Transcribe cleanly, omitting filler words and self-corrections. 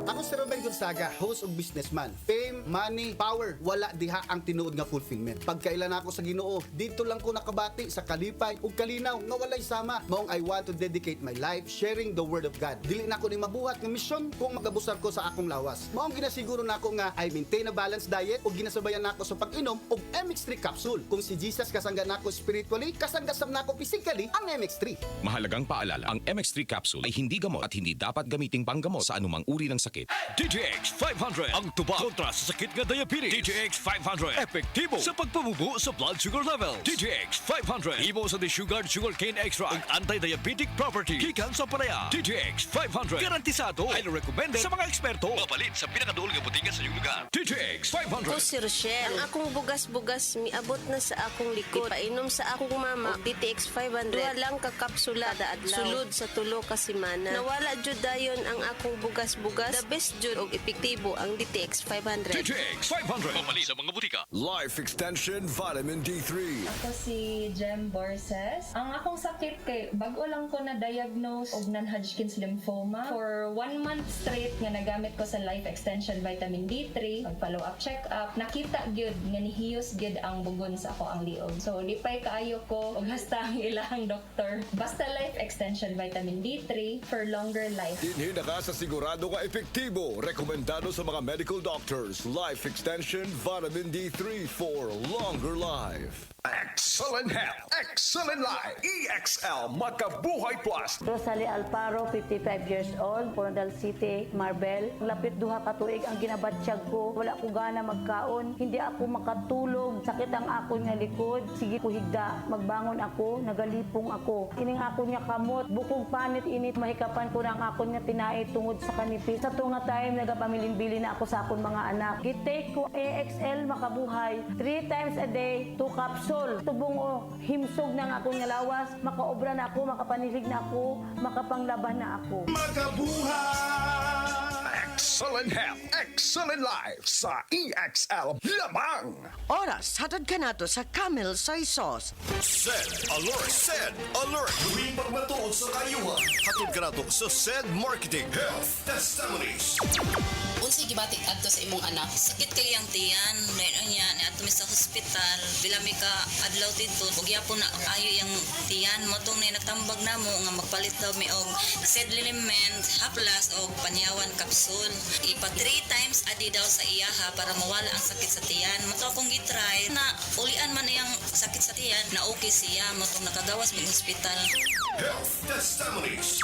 Ako si Ruben Gonzaga, host ug businessman. Fame, money, power, wala diha ang tinuod nga fulfillment. Pagkailan ako sa Ginoo, dito lang ko nakabati sa kalipay ug kalinaw nga walay sama. Maong I want to dedicate my life sharing the word of God. Dili na ko ni mabuhat nga misyon kung magabusar ko sa akong lawas. Maong ginasiguro nako nga I maintain a balanced diet ug ginasabayan nako sa pag-inom og MX3 capsule. Kung si Jesus kasangga nako spiritually, kasangga sab nako physically ang MX3. Mahalagang paalala, ang MX3 capsule ay hindi gamot at hindi dapat gamiting panggamot sa anumang uri ng sakit. DTX 500 ang tubag kontra sa sakit nga diabetes. DTX 500 epektibo sa pagpabubo sa blood sugar level. DTX 500 imo sa desugared sugarcane extract ang anti-diabetic property gikan sa palaya. DTX 500 garantisado ay recommended sa mga eksperto. Mapalit sa pinakaduol nga butika sa iyong lugar. DTX 500. Ako si Rochelle. Ang akong bugas-bugas miabot na sa akong likod. Painom sa akong mama og DTX 500. Duha lang ka kapsula kada adlaw. Sulod sa tulo ka semana. Nawala jud dayon ang akong bugas-bugas. The best jud og epektibo ang DTX 500. DTX 500 mapalit sa mga butika. Life Extension Vitamin D3. Ako si Jem Borses. Ang akong sakit kay bago lang ko na-diagnose og non-Hodgkin's lymphoma. For 1 month straight nga nagamit ko sa Life Extension Vitamin D3, pag-follow up check-up, nakita gyud nga nihiyos gyud ang bugon sa ako ang liog. So lipay kaayo ko og hasta ang ilang doktor. Basta Life Extension Vitamin D3 for longer life. Dinhi na ka sa sigurado nga epektibo. Rekomendado sa mga medical doctors. Life Extension Vitamin D3 for longer life. Excellent health, excellent life. EXL Makabuhay Plus. Rosalie Alparo, 55 years old, Coronadal City, Marbel. Lapit duha ka tuig ang ginabatsyag ko. Wala ko gana magkaon. Hindi ako makatulog. Sakit ang akon nga likod. Sige ko higda. Magbangon ako, nagalipong ako. Ining akon nga kamot. Bukog panit init. Mahikapan ko na ang akon nga tinai tungod sa kanipis. Sa tunga time, nagapamilin-bili na ako sa akon mga anak. Gitake ko EXL Makabuhay. 3 times a day, 2 capsules. Tubong o himsog ng akong nga lawas. Makaobra na ako, makapanilig na ako, makapanglaban na ako. Makabuhay! Excellent health, excellent life sa EXL lamang. Oras, hatad ka na to sa Camel Soy Sauce. SED Alert! SED Alert! Huwing pagmatuod sa kayuhan. Hatod ka na to sa SED Marketing Health Testimonies. Unsay gibatik adto sa imong anak? Sakit kay ang tiyan, meron niya ni ato mi sa hospital. Bilami ka adlaw dito, ug yapon na ayo yang tiyan mo tong natambag namo nga magpalit daw mi og SED Liliment, haplas og panyawan kapsul. Ipag 3 times adi daw sa iyaha para mawala ang sakit sa tiyan. Mo to akong gitry na ulian man iyang sakit sa tiyan na okay siya mo tong nakagawas mi hospital. Health Testimonies.